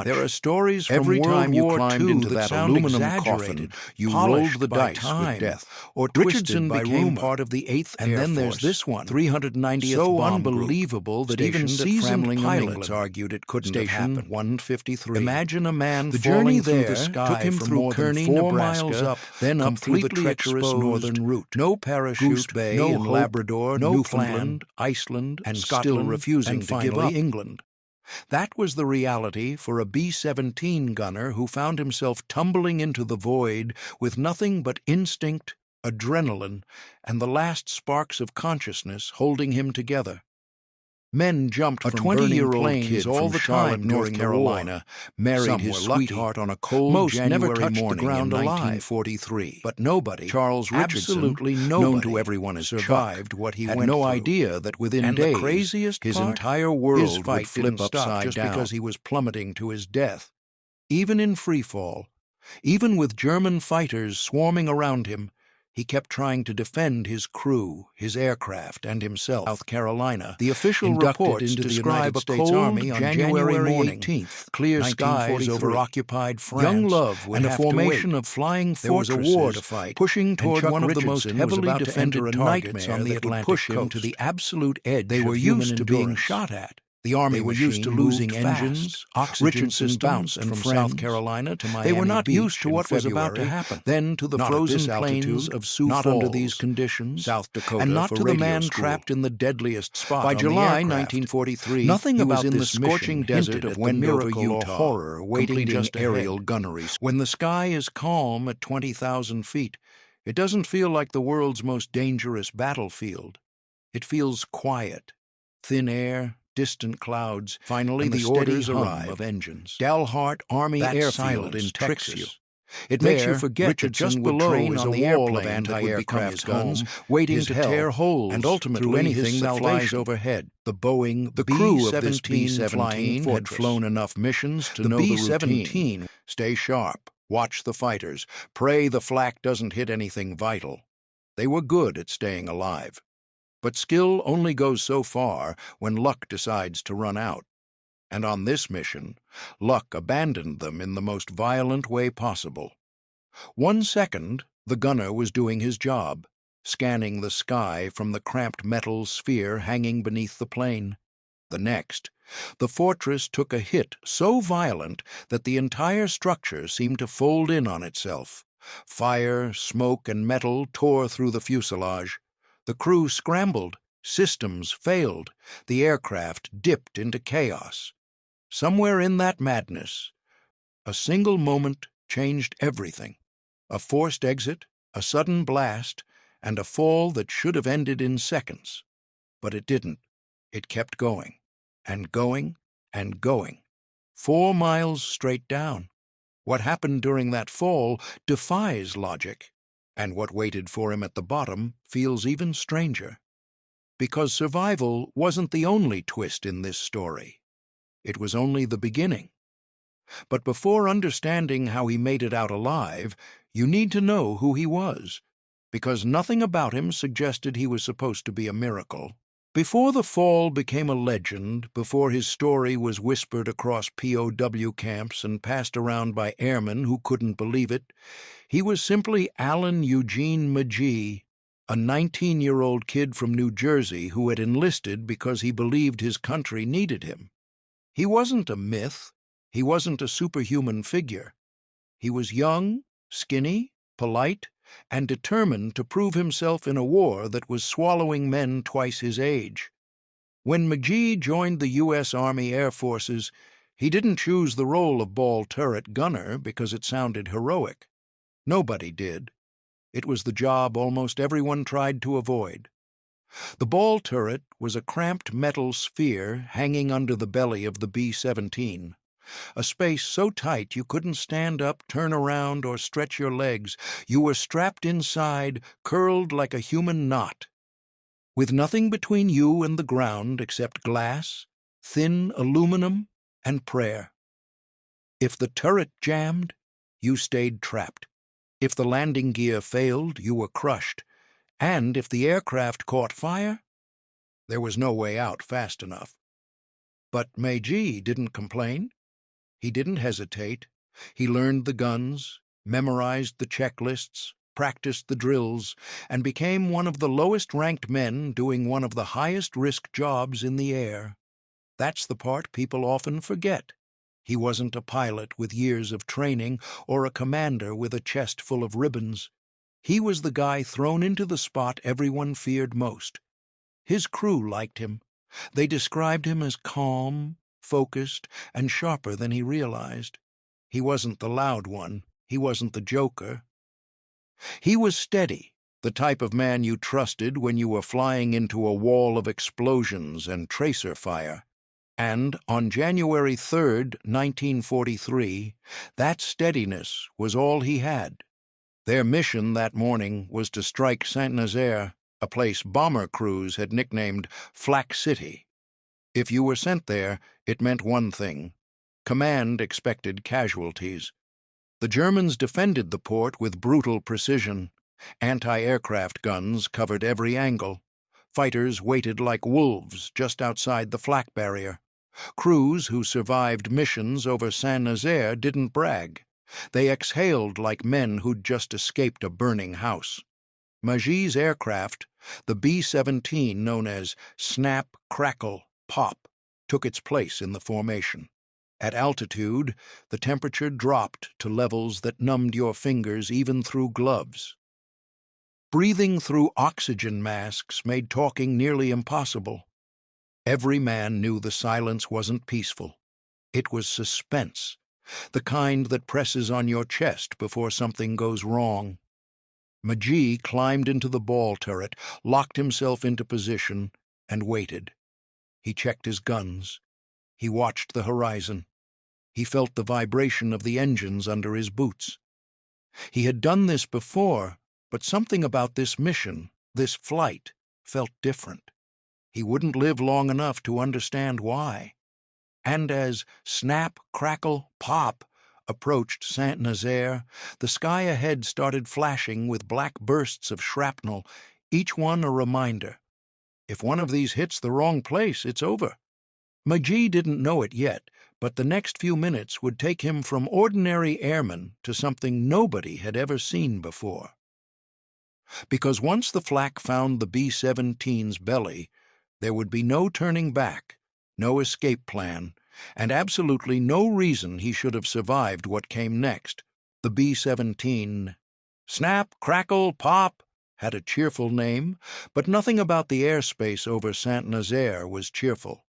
There are stories from Every World time you War climbed II into that that sound aluminum exaggerated, coffin, you polished rolled the by dice time, with death. or Richardson twisted by became rumor. part of the 8th And Air then Force, there's this one, 390th so Bomb Group, unbelievable that even stationed at seasoned Framlingham, pilots England. argued it couldn't have Station happened. 153. Imagine a man The falling journey through there the sky took him from through more than Kearney, 4 Nebraska, miles up, then up through the completely treacherous exposed, northern route. no parachute, Goose Bay no in hope, Labrador, no Newfoundland, plan, Iceland, and Scotland, still refusing and to give finally up. England. That was the reality for a B-17 gunner who found himself tumbling into the void with nothing but instinct, adrenaline, and the last sparks of consciousness holding him together. Men jumped A from burning 20-year-old planes kid all from the Charlotte, time North during Carolina, the war. married Some his were lucky. sweetheart on a cold Most January never touched the morning ground in alive. 1943. But nobody, Charles Richardson, absolutely known nobody, to everyone as survived Chuck, what he had went no through. idea that within And days the craziest his part? entire His world fight would flip didn't stop upside just down. because he was plummeting to his death. Even in freefall, even with German fighters swarming around him, he kept trying to defend his crew, his aircraft, and himself. South Carolina, The official inducted reports into the describe United a States cold Army on January morning, 18th, clear skies 1943. over occupied France, Young Love would and a have to formation wait. of flying There was fortresses a war to fight, pushing toward Chuck one of the most Richardson was heavily about to defended enter a targets nightmare on the that would Atlantic push him coast. to the absolute edge They were of human used to being endurance. shot at. The Army They were used to losing engines, oxygen Richardson systems, bounced and from friends. South Carolina to Miami They were not Beach used to in what was about to February, happen. then to the Not at frozen this plains altitude, of Sioux not Falls, under these conditions, South Dakota, and not for to the radio man school. trapped in the deadliest spot By on July the aircraft. 1943, Nothing he was about in the this scorching mission desert hinted of at the Wendover, miracle or Utah, horror waiting completing just aerial ahead. gunnery. When the sky is calm at 20,000 feet, it doesn't feel like the world's most dangerous battlefield. It feels quiet, thin air, distant clouds. Finally, And the the orders steady hum arrive. of engines. Dalhart Army That Airfield silence in tricks Texas. you. It There, makes you forget Richardson that just would below train is on a the wall of airplane that would become his anti-aircraft guns home, waiting his to help, tear holes and ultimately through anything his that flies salvation. overhead. The Boeing The crew of this B-17 flying B-17 had fortress. flown enough missions to The know the B-17 routine. Stay sharp, watch the fighters, pray the flak doesn't hit anything vital. They were good at staying alive. But skill only goes so far when luck decides to run out. And on this mission, luck abandoned them in the most violent way possible. 1 second, the gunner was doing his job, scanning the sky from the cramped metal sphere hanging beneath the plane. The next, the fortress took a hit so violent that the entire structure seemed to fold in on itself. Fire, smoke, and metal tore through the fuselage. The crew scrambled, systems failed, the aircraft dipped into chaos. Somewhere in that madness, a single moment changed everything. A forced exit, a sudden blast, and a fall that should have ended in seconds. But it didn't. It kept going, and going, and going. 4 miles straight down. What happened during that fall defies logic, and what waited for him at the bottom feels even stranger. Because survival wasn't the only twist in this story. It was only the beginning. But before understanding how he made it out alive, you need to know who he was, because nothing about him suggested he was supposed to be a miracle. Before the fall became a legend, before his story was whispered across POW camps and passed around by airmen who couldn't believe it, he was simply Alan Eugene McGee, a 19-year-old kid from New Jersey who had enlisted because he believed his country needed him. He wasn't a myth. He wasn't a superhuman figure. He was young, skinny, polite, and determined to prove himself in a war that was swallowing men twice his age. When McGee joined the U.S. Army Air Forces, he didn't choose the role of ball turret gunner because it sounded heroic. Nobody did. It was the job almost everyone tried to avoid. The ball turret was a cramped metal sphere hanging under the belly of the B-17. A space so tight you couldn't stand up, turn around, or stretch your legs. You were strapped inside, curled like a human knot. With nothing between you and the ground except glass, thin aluminum, and prayer. If the turret jammed, you stayed trapped. If the landing gear failed, you were crushed. And if the aircraft caught fire, there was no way out fast enough. But McGee didn't complain. He didn't hesitate. He learned the guns, memorized the checklists, practiced the drills, and became one of the lowest-ranked men doing one of the highest-risk jobs in the air. That's the part people often forget. He wasn't a pilot with years of training or a commander with a chest full of ribbons. He was the guy thrown into the spot everyone feared most. His crew liked him. They described him as calm, focused, and sharper than he realized. He wasn't the loud one. He wasn't the joker. He was steady, the type of man you trusted when you were flying into a wall of explosions and tracer fire. And on January 3rd, 1943, that steadiness was all he had. Their mission that morning was to strike Saint-Nazaire, a place bomber crews had nicknamed Flak City. If you were sent there, it meant one thing. Command expected casualties. The Germans defended the port with brutal precision. Anti-aircraft guns covered every angle. Fighters waited like wolves just outside the flak barrier. Crews who survived missions over Saint-Nazaire didn't brag. They exhaled like men who'd just escaped a burning house. Magé's aircraft, the B-17 known as Snap, Crackle, Pop, took its place in the formation. At altitude, the temperature dropped to levels that numbed your fingers even through gloves. Breathing through oxygen masks made talking nearly impossible. Every man knew the silence wasn't peaceful. It was suspense, the kind that presses on your chest before something goes wrong. Magé climbed into the ball turret, locked himself into position, and waited. He checked his guns. He watched the horizon. He felt the vibration of the engines under his boots. He had done this before, but something about this mission, this flight, felt different. He wouldn't live long enough to understand why. And as Snap, Crackle, Pop approached Saint-Nazaire, the sky ahead started flashing with black bursts of shrapnel, each one a reminder. If one of these hits the wrong place, it's over. Magé didn't know it yet, but the next few minutes would take him from ordinary airman to something nobody had ever seen before. Because once the flak found the B-17's belly, there would be no turning back, no escape plan, and absolutely no reason he should have survived what came next. The B-17, Snap, Crackle, Pop, had a cheerful name, but nothing about the airspace over Saint-Nazaire was cheerful.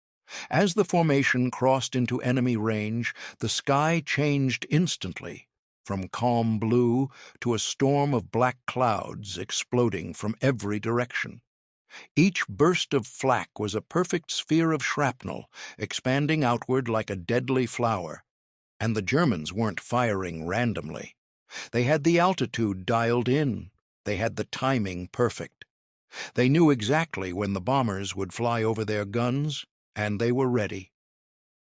As the formation crossed into enemy range, the sky changed instantly, from calm blue to a storm of black clouds exploding from every direction. Each burst of flak was a perfect sphere of shrapnel, expanding outward like a deadly flower. And the Germans weren't firing randomly. They had the altitude dialed in. They had the timing perfect. They knew exactly when the bombers would fly over their guns, and they were ready.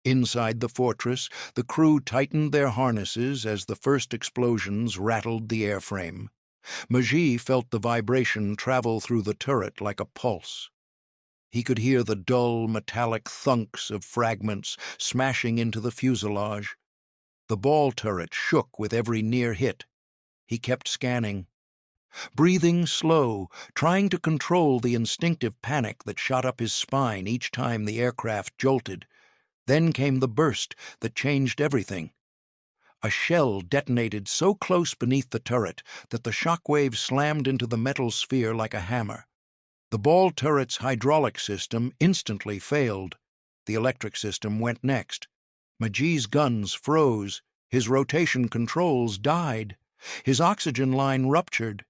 Inside the fortress, the crew tightened their harnesses as the first explosions rattled the airframe. Magé felt the vibration travel through the turret like a pulse. He could hear the dull, metallic thunks of fragments smashing into the fuselage. The ball turret shook with every near hit. He kept scanning. Breathing slow, trying to control the instinctive panic that shot up his spine each time the aircraft jolted. Then came the burst that changed everything. A shell detonated so close beneath the turret that the shock wave slammed into the metal sphere like a hammer. The ball turret's hydraulic system instantly failed. The electric system went next. Magé's guns froze. His rotation controls died. His oxygen line ruptured.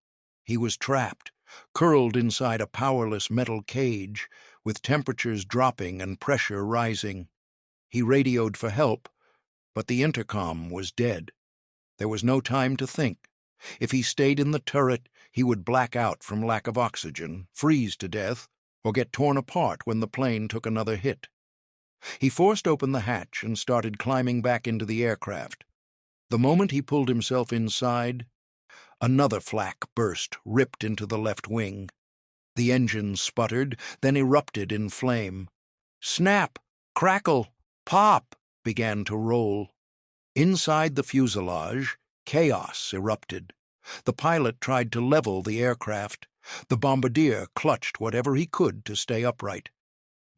He was trapped, curled inside a powerless metal cage, with temperatures dropping and pressure rising. He radioed for help, but the intercom was dead. There was no time to think. If he stayed in the turret, he would black out from lack of oxygen, freeze to death, or get torn apart when the plane took another hit. He forced open the hatch and started climbing back into the aircraft. The moment he pulled himself inside, another flak burst ripped into the left wing. The engine sputtered, then erupted in flame. Snap, Crackle, Pop began to roll. Inside the fuselage, chaos erupted. The pilot tried to level the aircraft. The bombardier clutched whatever he could to stay upright.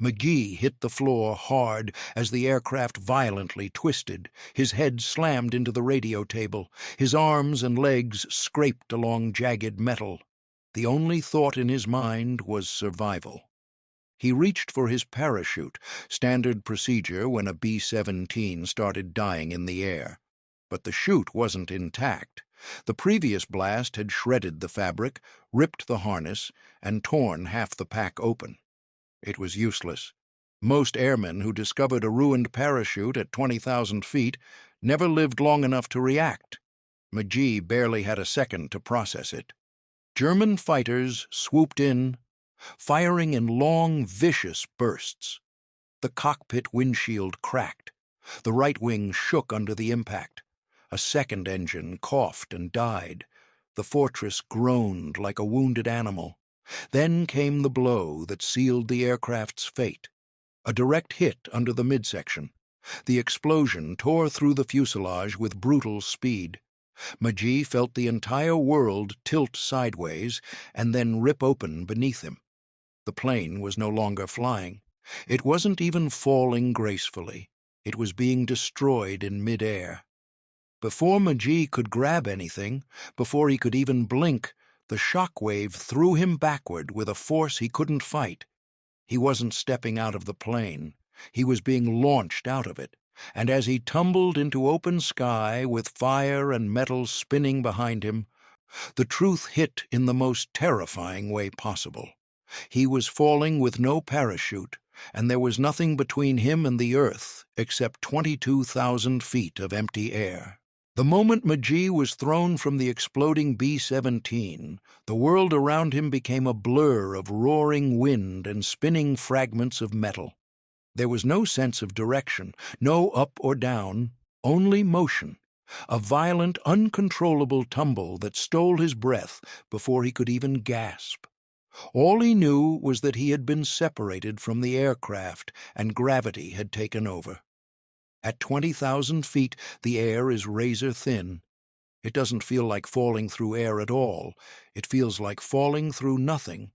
McGee hit the floor hard as the aircraft violently twisted. His head slammed into the radio table. His arms and legs scraped along jagged metal. The only thought in his mind was survival. He reached for his parachute, standard procedure when a B-17 started dying in the air. But the chute wasn't intact. The previous blast had shredded the fabric, ripped the harness, and torn half the pack open. It was useless. Most airmen who discovered a ruined parachute at 20,000 feet never lived long enough to react. McGee barely had a second to process it. German fighters swooped in, firing in long, vicious bursts. The cockpit windshield cracked. The right wing shook under the impact. A second engine coughed and died. The fortress groaned like a wounded animal. Then came the blow that sealed the aircraft's fate. A direct hit under the midsection. The explosion tore through the fuselage with brutal speed. McGee felt the entire world tilt sideways and then rip open beneath him. The plane was no longer flying. It wasn't even falling gracefully. It was being destroyed in midair. Before McGee could grab anything, before he could even blink, the shock wave threw him backward with a force he couldn't fight. He wasn't stepping out of the plane. He was being launched out of it, and as he tumbled into open sky with fire and metal spinning behind him, the truth hit in the most terrifying way possible. He was falling with no parachute, and there was nothing between him and the earth except 22,000 feet of empty air. The moment McGee was thrown from the exploding B-17, the world around him became a blur of roaring wind and spinning fragments of metal. There was no sense of direction, no up or down, only motion, a violent, uncontrollable tumble that stole his breath before he could even gasp. All he knew was that he had been separated from the aircraft and gravity had taken over. At 20,000 feet, the air is razor thin. It doesn't feel like falling through air at all. It feels like falling through nothing.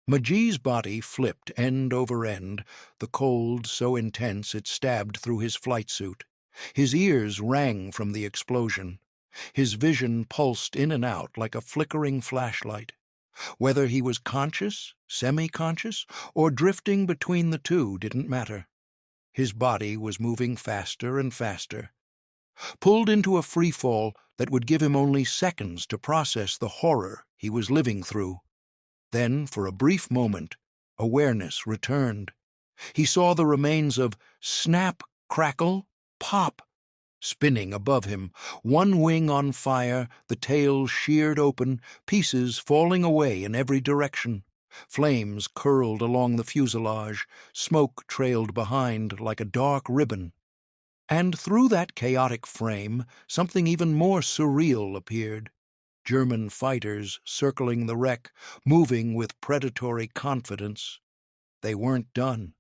McGee's body flipped end over end, the cold so intense it stabbed through his flight suit. His ears rang from the explosion. His vision pulsed in and out like a flickering flashlight. Whether he was conscious, semi-conscious, or drifting between the two didn't matter. His body was moving faster and faster, pulled into a freefall that would give him only seconds to process the horror he was living through. Then, for a brief moment, awareness returned. He saw the remains of snap, crackle, pop, spinning above him, one wing on fire, the tail sheared open, pieces falling away in every direction. Flames curled along the fuselage, smoke trailed behind like a dark ribbon. And through that chaotic frame, something even more surreal appeared. German fighters circling the wreck, moving with predatory confidence. They weren't done.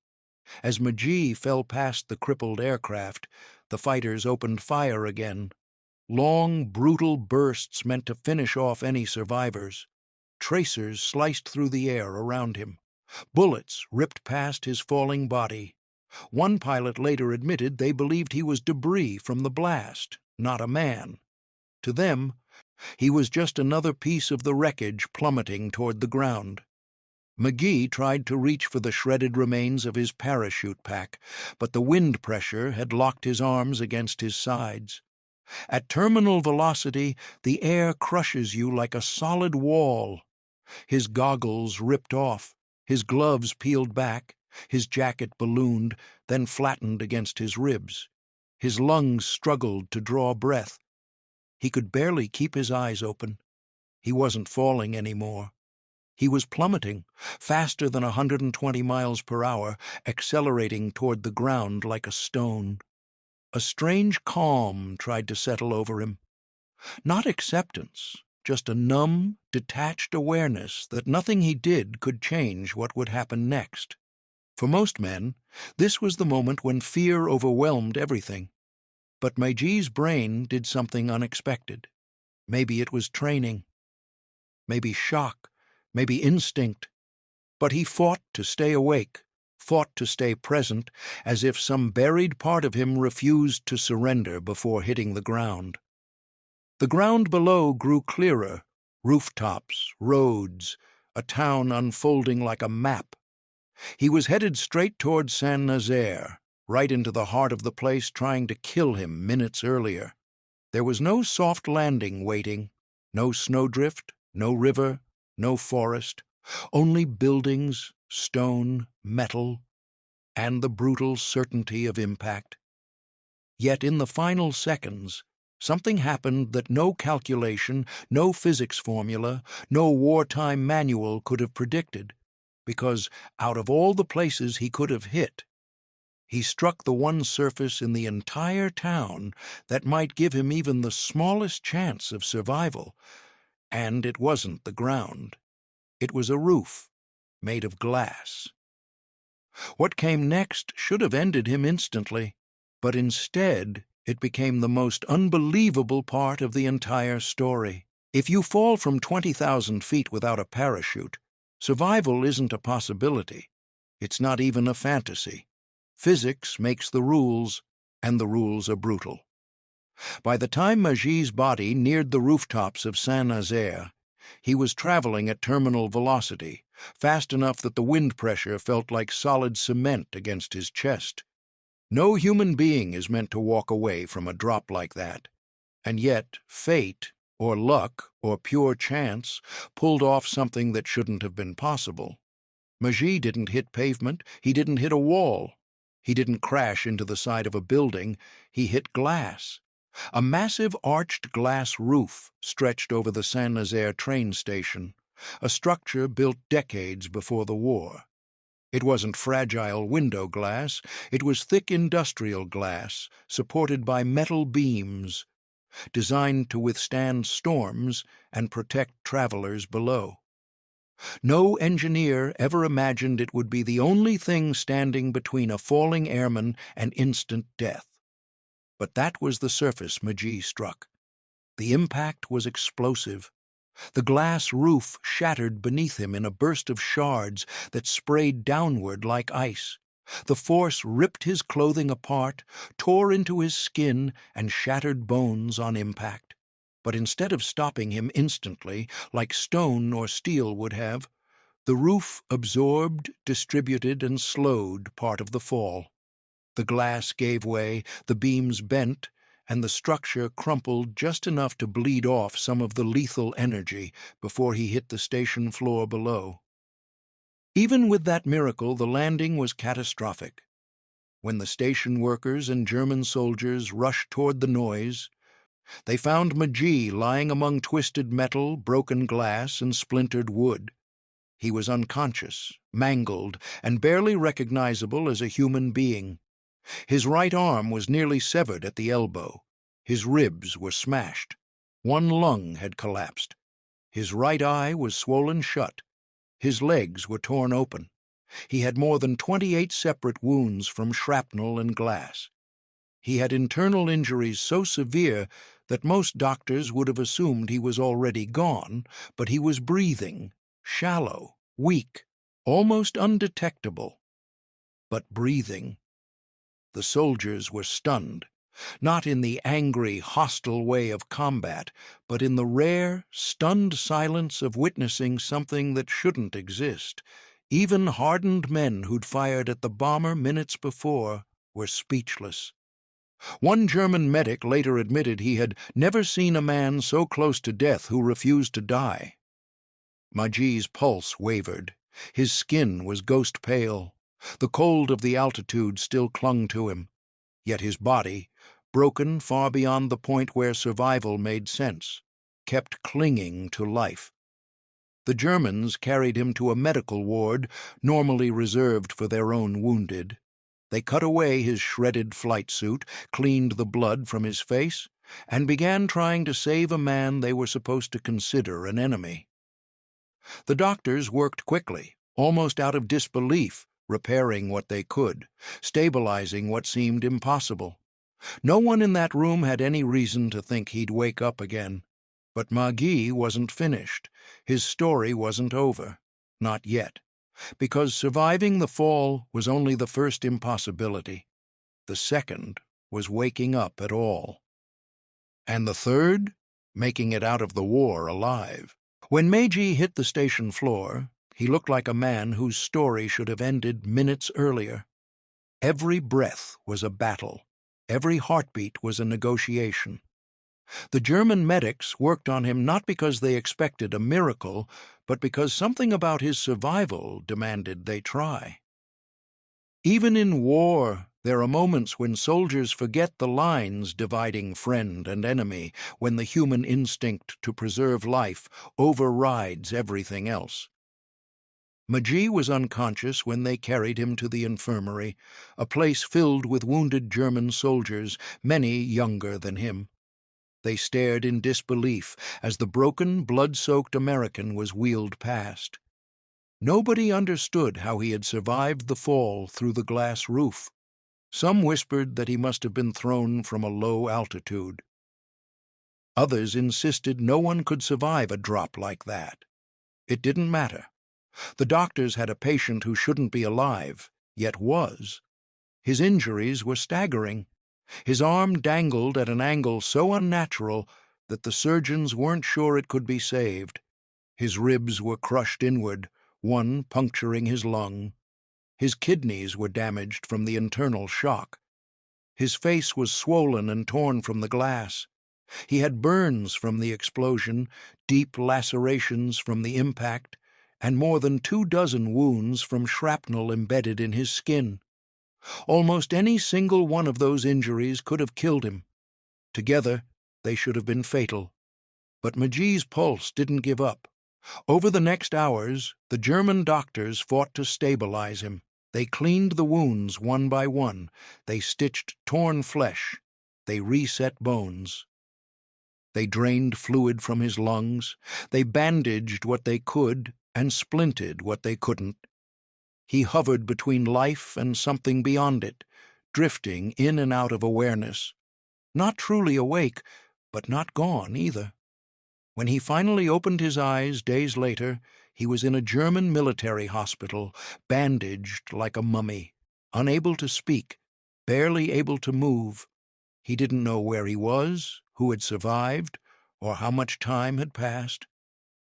As McGee fell past the crippled aircraft, the fighters opened fire again. Long, brutal bursts meant to finish off any survivors. Tracers sliced through the air around him. Bullets ripped past his falling body. One pilot later admitted they believed he was debris from the blast, not a man. To them, he was just another piece of the wreckage plummeting toward the ground. McGee tried to reach for the shredded remains of his parachute pack, but the wind pressure had locked his arms against his sides. At terminal velocity, the air crushes you like a solid wall. His goggles ripped off, his gloves peeled back, his jacket ballooned, then flattened against his ribs. His lungs struggled to draw breath. He could barely keep his eyes open. He wasn't falling anymore. He was plummeting, faster than 120 miles per hour, accelerating toward the ground like a stone. A strange calm tried to settle over him. Not acceptance, just a numb, detached awareness that nothing he did could change what would happen next. For most men, this was the moment when fear overwhelmed everything. But Meiji's brain did something unexpected. Maybe it was training, maybe shock, maybe instinct. But he fought to stay awake, fought to stay present, as if some buried part of him refused to surrender before hitting the ground. The ground below grew clearer, rooftops, roads, a town unfolding like a map. He was headed straight toward Saint-Nazaire, right into the heart of the place trying to kill him minutes earlier. There was no soft landing waiting, no snowdrift, no river, no forest, only buildings, stone, metal, and the brutal certainty of impact. Yet in the final seconds, something happened that no calculation, no physics formula, no wartime manual could have predicted, because out of all the places he could have hit, he struck the one surface in the entire town that might give him even the smallest chance of survival, and it wasn't the ground. It was a roof made of glass. What came next should have ended him instantly, but instead it became the most unbelievable part of the entire story. If you fall from 20,000 feet without a parachute, survival isn't a possibility. It's not even a fantasy. Physics makes the rules, and the rules are brutal. By the time Meiji's body neared the rooftops of Saint-Nazaire, he was traveling at terminal velocity, fast enough that the wind pressure felt like solid cement against his chest. No human being is meant to walk away from a drop like that, and yet fate, or luck, or pure chance, pulled off something that shouldn't have been possible. Meiji didn't hit pavement, he didn't hit a wall. He didn't crash into the side of a building, he hit glass. A massive arched glass roof stretched over the Saint-Nazaire train station, a structure built decades before the war. It wasn't fragile window glass, it was thick industrial glass, supported by metal beams, designed to withstand storms and protect travelers below. No engineer ever imagined it would be the only thing standing between a falling airman and instant death. But that was the surface Meiji struck. The impact was explosive. The glass roof shattered beneath him in a burst of shards that sprayed downward like ice. The force ripped his clothing apart, tore into his skin, and shattered bones on impact. But instead of stopping him instantly, like stone or steel would have, the roof absorbed, distributed, and slowed part of the fall. The glass gave way, the beams bent, and the structure crumpled just enough to bleed off some of the lethal energy before he hit the station floor below. Even with that miracle, the landing was catastrophic. When the station workers and German soldiers rushed toward the noise, they found Meiji lying among twisted metal, broken glass, and splintered wood. He was unconscious, mangled, and barely recognizable as a human being. His right arm was nearly severed at the elbow. His ribs were smashed. One lung had collapsed. His right eye was swollen shut. His legs were torn open. He had more than 28 separate wounds from shrapnel and glass. He had internal injuries so severe that most doctors would have assumed he was already gone, but he was breathing, shallow, weak, almost undetectable. But breathing. The soldiers were stunned, not in the angry, hostile way of combat, but in the rare, stunned silence of witnessing something that shouldn't exist. Even hardened men who'd fired at the bomber minutes before were speechless. One German medic later admitted he had never seen a man so close to death who refused to die. Meiji's pulse wavered. His skin was ghost pale. The cold of the altitude still clung to him. Yet his body, broken far beyond the point where survival made sense, kept clinging to life. The Germans carried him to a medical ward normally reserved for their own wounded. They cut away his shredded flight suit, cleaned the blood from his face, and began trying to save a man they were supposed to consider an enemy. The doctors worked quickly, almost out of disbelief, repairing what they could, stabilizing what seemed impossible. No one in that room had any reason to think he'd wake up again. But Magee wasn't finished. His story wasn't over. Not yet. Because surviving the fall was only the first impossibility. The second was waking up at all. And the third? Making it out of the war alive. When Meiji hit the station floor, he looked like a man whose story should have ended minutes earlier. Every breath was a battle. Every heartbeat was a negotiation. The German medics worked on him not because they expected a miracle, but because something about his survival demanded they try. Even in war, there are moments when soldiers forget the lines dividing friend and enemy, when the human instinct to preserve life overrides everything else. Magee was unconscious when they carried him to the infirmary, a place filled with wounded German soldiers, many younger than him. They stared in disbelief as the broken, blood-soaked American was wheeled past. Nobody understood how he had survived the fall through the glass roof. Some whispered that he must have been thrown from a low altitude. Others insisted no one could survive a drop like that. It didn't matter. The doctors had a patient who shouldn't be alive, yet was. His injuries were staggering. His arm dangled at an angle so unnatural that the surgeons weren't sure it could be saved. His ribs were crushed inward, one puncturing his lung. His kidneys were damaged from the internal shock. His face was swollen and torn from the glass. He had burns from the explosion, deep lacerations from the impact, and more than 24 wounds from shrapnel embedded in his skin. Almost any single one of those injuries could have killed him. Together, they should have been fatal. But Magee's pulse didn't give up. Over the next hours, the German doctors fought to stabilize him. They cleaned the wounds one by one. They stitched torn flesh. They reset bones. They drained fluid from his lungs. They bandaged what they could and splinted what they couldn't. He hovered between life and something beyond it, drifting in and out of awareness. Not truly awake, but not gone either. When he finally opened his eyes days later, he was in a German military hospital, bandaged like a mummy, unable to speak, barely able to move. He didn't know where he was, who had survived, or how much time had passed.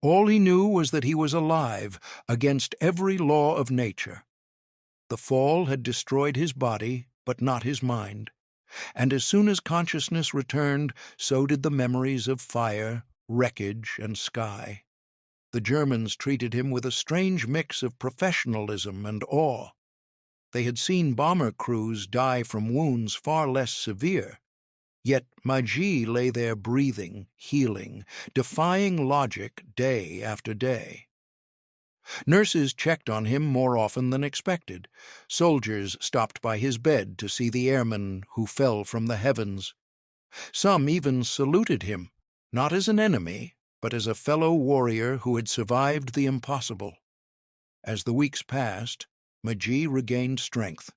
All he knew was that he was alive, against every law of nature. The fall had destroyed his body, but not his mind. And as soon as consciousness returned, so did the memories of fire, wreckage, and sky. The Germans treated him with a strange mix of professionalism and awe. They had seen bomber crews die from wounds far less severe. Yet Magee lay there breathing, healing, defying logic day after day. Nurses checked on him more often than expected. Soldiers stopped by his bed to see the airman who fell from the heavens. Some even saluted him, not as an enemy, but as a fellow warrior who had survived the impossible. As the weeks passed, Magee regained strength.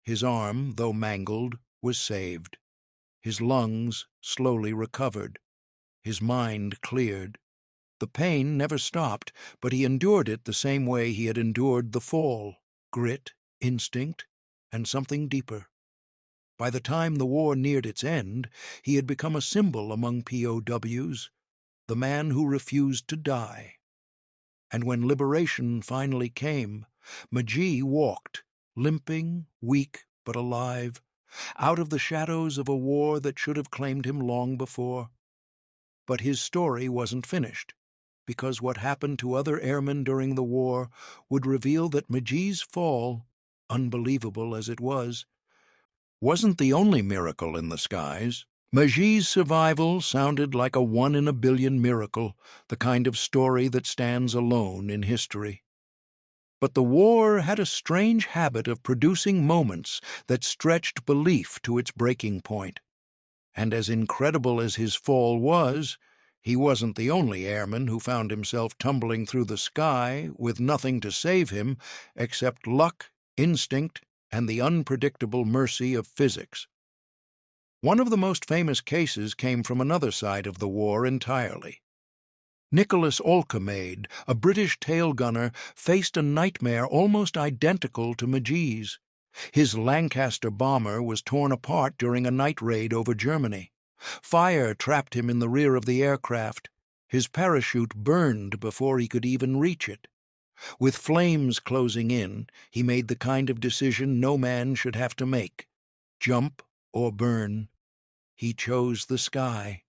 His arm, though mangled, was saved. His lungs slowly recovered. His mind cleared. The pain never stopped, but he endured it the same way he had endured the fall: grit, instinct, and something deeper. By the time the war neared its end, he had become a symbol among POWs, the man who refused to die. And when liberation finally came, Magee walked, limping, weak but alive, out of the shadows of a war that should have claimed him long before. But his story wasn't finished, because what happened to other airmen during the war would reveal that Magee's fall, unbelievable as it was, wasn't the only miracle in the skies. Magee's survival sounded like a one-in-a-billion miracle, the kind of story that stands alone in history. But the war had a strange habit of producing moments that stretched belief to its breaking point. And as incredible as his fall was, he wasn't the only airman who found himself tumbling through the sky with nothing to save him except luck, instinct, and the unpredictable mercy of physics. One of the most famous cases came from another side of the war entirely. Nicholas Alcamaide, a British tail gunner, faced a nightmare almost identical to Magee's. His Lancaster bomber was torn apart during a night raid over Germany. Fire trapped him in the rear of the aircraft. His parachute burned before he could even reach it. With flames closing in, he made the kind of decision no man should have to make: jump or burn. He chose the sky.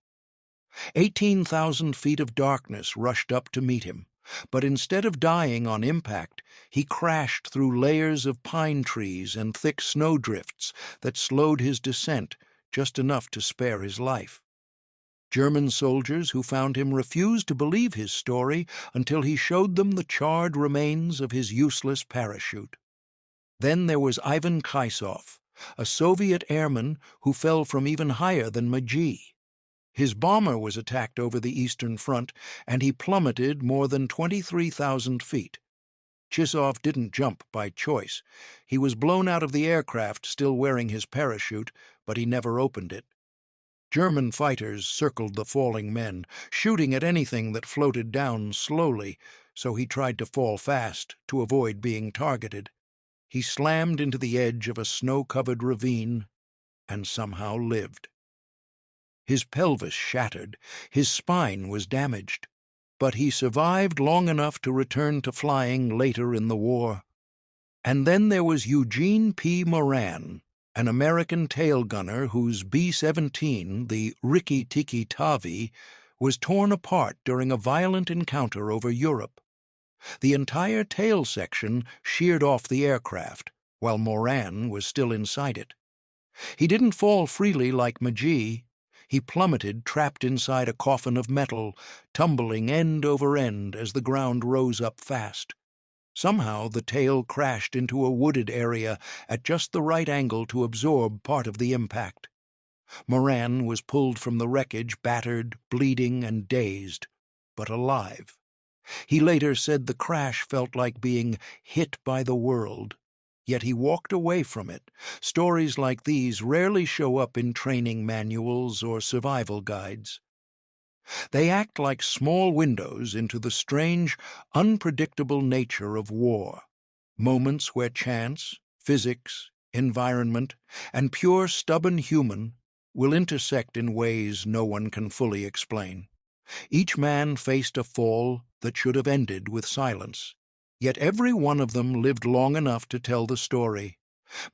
18,000 feet of darkness rushed up to meet him, but instead of dying on impact, he crashed through layers of pine trees and thick snowdrifts that slowed his descent just enough to spare his life. German soldiers who found him refused to believe his story until he showed them the charred remains of his useless parachute. Then there was Ivan Kaisov, a Soviet airman who fell from even higher than Magee. His bomber was attacked over the Eastern Front, and he plummeted more than 23,000 feet. Chisov didn't jump by choice. He was blown out of the aircraft still wearing his parachute, but he never opened it. German fighters circled the falling men, shooting at anything that floated down slowly, so he tried to fall fast to avoid being targeted. He slammed into the edge of a snow-covered ravine and somehow lived. His pelvis shattered, his spine was damaged, but he survived long enough to return to flying later in the war. And then there was Eugene P. Moran, an American tail gunner whose B-17, the Rikki-Tikki-Tavi, was torn apart during a violent encounter over Europe. The entire tail section sheared off the aircraft, while Moran was still inside it. He didn't fall freely like Magee. He plummeted, trapped inside a coffin of metal, tumbling end over end as the ground rose up fast. Somehow the tail crashed into a wooded area at just the right angle to absorb part of the impact. Moran was pulled from the wreckage, battered, bleeding, and dazed, but alive. He later said the crash felt like being hit by the world. Yet he walked away from it. Stories like these rarely show up in training manuals or survival guides. They act like small windows into the strange, unpredictable nature of war, moments where chance, physics, environment, and pure stubborn human will intersect in ways no one can fully explain. Each man faced a fall that should have ended with silence, yet every one of them lived long enough to tell the story.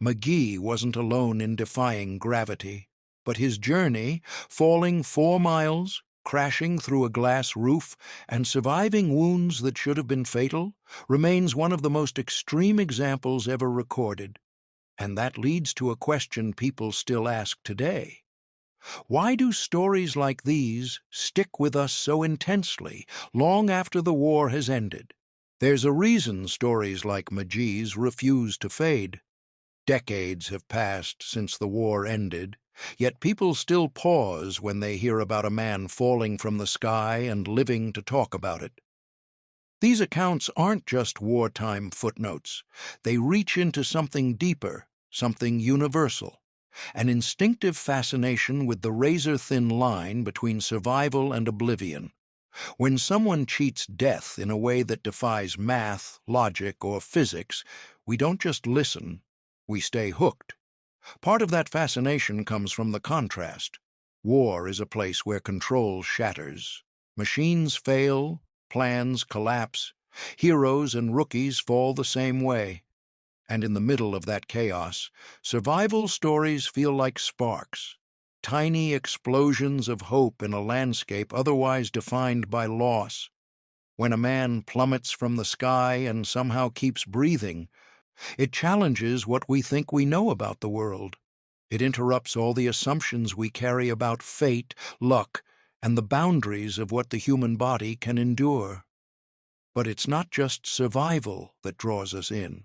Magee wasn't alone in defying gravity, but his journey, falling 4 miles, crashing through a glass roof, and surviving wounds that should have been fatal, remains one of the most extreme examples ever recorded. And that leads to a question people still ask today. Why do stories like these stick with us so intensely, long after the war has ended? There's a reason stories like Magee's refuse to fade. Decades have passed since the war ended, yet people still pause when they hear about a man falling from the sky and living to talk about it. These accounts aren't just wartime footnotes. They reach into something deeper, something universal, an instinctive fascination with the razor-thin line between survival and oblivion. When someone cheats death in a way that defies math, logic, or physics, we don't just listen, we stay hooked. Part of that fascination comes from the contrast. War is a place where control shatters. Machines fail, plans collapse, heroes and rookies fall the same way. And in the middle of that chaos, survival stories feel like sparks, tiny explosions of hope in a landscape otherwise defined by loss. When a man plummets from the sky and somehow keeps breathing, it challenges what we think we know about the world. It interrupts all the assumptions we carry about fate, luck, and the boundaries of what the human body can endure. But it's not just survival that draws us in.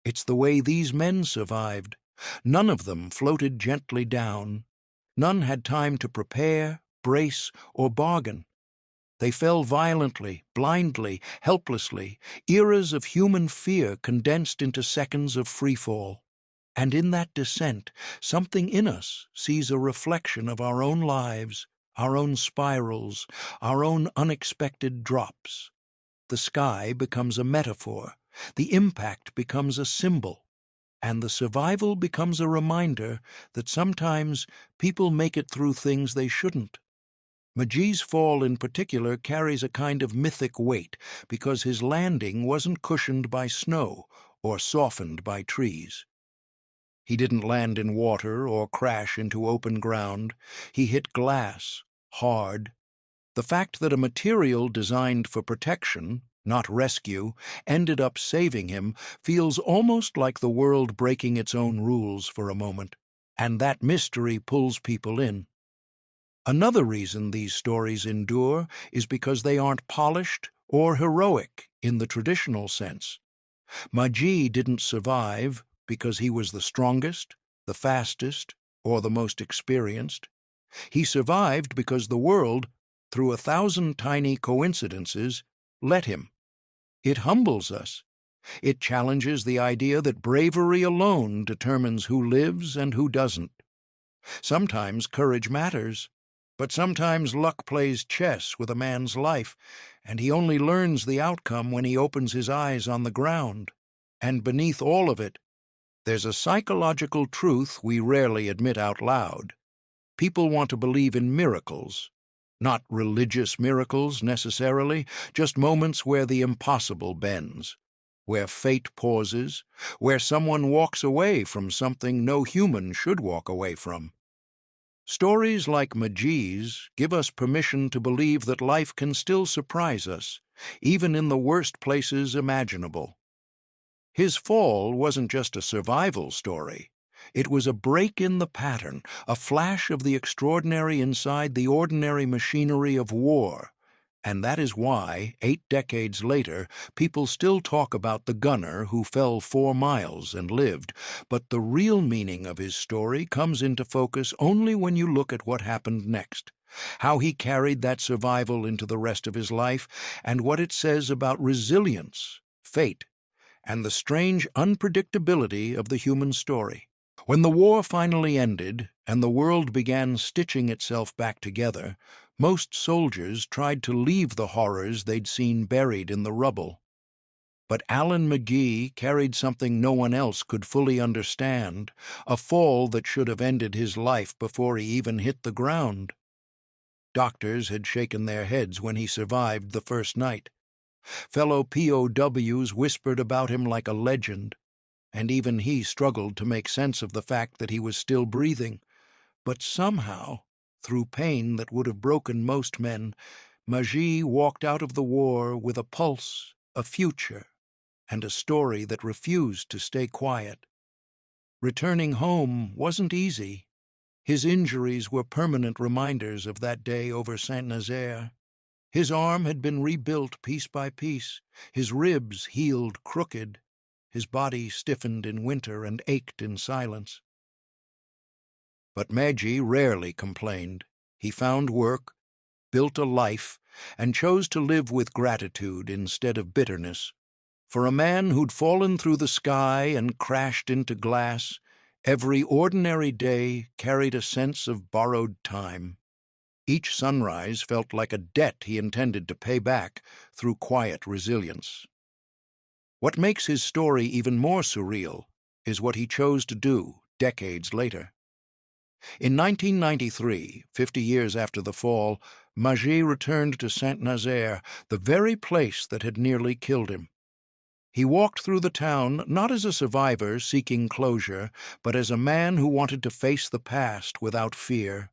It's the way these men survived. None of them floated gently down. None had time to prepare, brace, or bargain. They fell violently, blindly, helplessly, eras of human fear condensed into seconds of freefall. And in that descent, something in us sees a reflection of our own lives, our own spirals, our own unexpected drops. The sky becomes a metaphor, the impact becomes a symbol, and the survival becomes a reminder that sometimes people make it through things they shouldn't. Magee's fall in particular carries a kind of mythic weight because his landing wasn't cushioned by snow or softened by trees. He didn't land in water or crash into open ground. He hit glass, hard. The fact that a material designed for protection, not rescue, ended up saving him feels almost like the world breaking its own rules for a moment, and that mystery pulls people in. Another reason these stories endure is because they aren't polished or heroic in the traditional sense. Magee didn't survive because he was the strongest, the fastest, or the most experienced. He survived because the world, through 1,000 tiny coincidences, let him. It humbles us. It challenges the idea that bravery alone determines who lives and who doesn't. Sometimes courage matters, but sometimes luck plays chess with a man's life, and he only learns the outcome when he opens his eyes on the ground. And beneath all of it, there's a psychological truth we rarely admit out loud. People want to believe in miracles. Not religious miracles, necessarily, just moments where the impossible bends, where fate pauses, where someone walks away from something no human should walk away from. Stories like Magee's give us permission to believe that life can still surprise us, even in the worst places imaginable. His fall wasn't just a survival story. It was a break in the pattern, a flash of the extraordinary inside the ordinary machinery of war. And that is why, 8 decades later, people still talk about the gunner who fell 4 miles and lived. But the real meaning of his story comes into focus only when you look at what happened next, how he carried that survival into the rest of his life, and what it says about resilience, fate, and the strange unpredictability of the human story. When the war finally ended and the world began stitching itself back together, most soldiers tried to leave the horrors they'd seen buried in the rubble. But Alan Magee carried something no one else could fully understand, a fall that should have ended his life before he even hit the ground. Doctors had shaken their heads when he survived the first night. Fellow POWs whispered about him like a legend, and even he struggled to make sense of the fact that he was still breathing. But somehow, through pain that would have broken most men, Magee walked out of the war with a pulse, a future, and a story that refused to stay quiet. Returning home wasn't easy. His injuries were permanent reminders of that day over Saint-Nazaire. His arm had been rebuilt piece by piece, his ribs healed crooked, his body stiffened in winter and ached in silence. But Magee rarely complained. He found work, built a life, and chose to live with gratitude instead of bitterness. For a man who'd fallen through the sky and crashed into glass, every ordinary day carried a sense of borrowed time. Each sunrise felt like a debt he intended to pay back through quiet resilience. What makes his story even more surreal is what he chose to do decades later. In 1993, 50 years after the fall, Magee returned to Saint-Nazaire, the very place that had nearly killed him. He walked through the town not as a survivor seeking closure, but as a man who wanted to face the past without fear.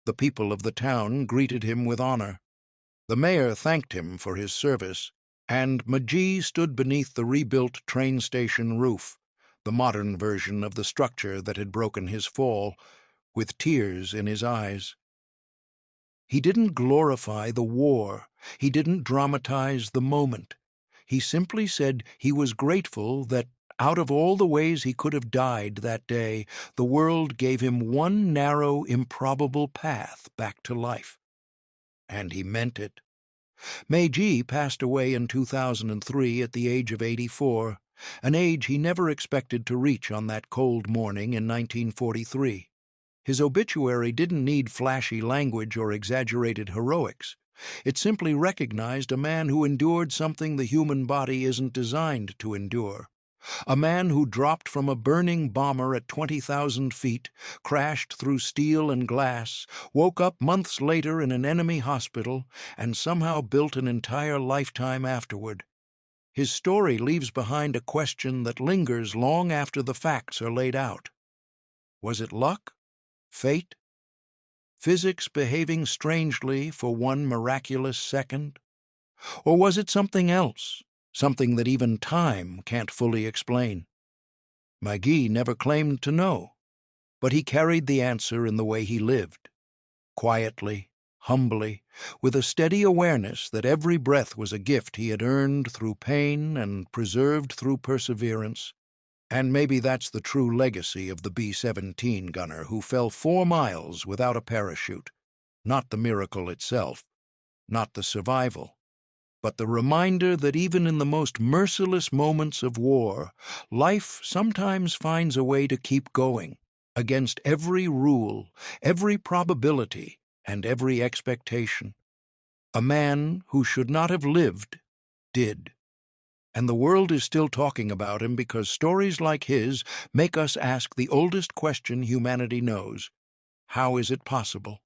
The people of the town greeted him with honor. The mayor thanked him for his service, and Magee stood beneath the rebuilt train station roof, the modern version of the structure that had broken his fall, with tears in his eyes. He didn't glorify the war. He didn't dramatize the moment. He simply said he was grateful that, out of all the ways he could have died that day, the world gave him one narrow, improbable path back to life. And he meant it. Magee passed away in 2003 at the age of 84. an age he never expected to reach on that cold morning in 1943. His obituary didn't need flashy language or exaggerated heroics. It simply recognized a man who endured something the human body isn't designed to endure. A man who dropped from a burning bomber at 20,000 feet, crashed through steel and glass, woke up months later in an enemy hospital, and somehow built an entire lifetime afterward. His story leaves behind a question that lingers long after the facts are laid out. Was it luck? Fate? Physics behaving strangely for one miraculous second? Or was it something else, something that even time can't fully explain? McGee never claimed to know, but he carried the answer in the way he lived. Quietly, humbly, with a steady awareness that every breath was a gift he had earned through pain and preserved through perseverance. And maybe that's the true legacy of the B-17 gunner who fell 4 miles without a parachute. Not the miracle itself, not the survival, but the reminder that even in the most merciless moments of war, life sometimes finds a way to keep going, against every rule, every probability, and every expectation. A man who should not have lived did. And the world is still talking about him because stories like his make us ask the oldest question humanity knows: how is it possible?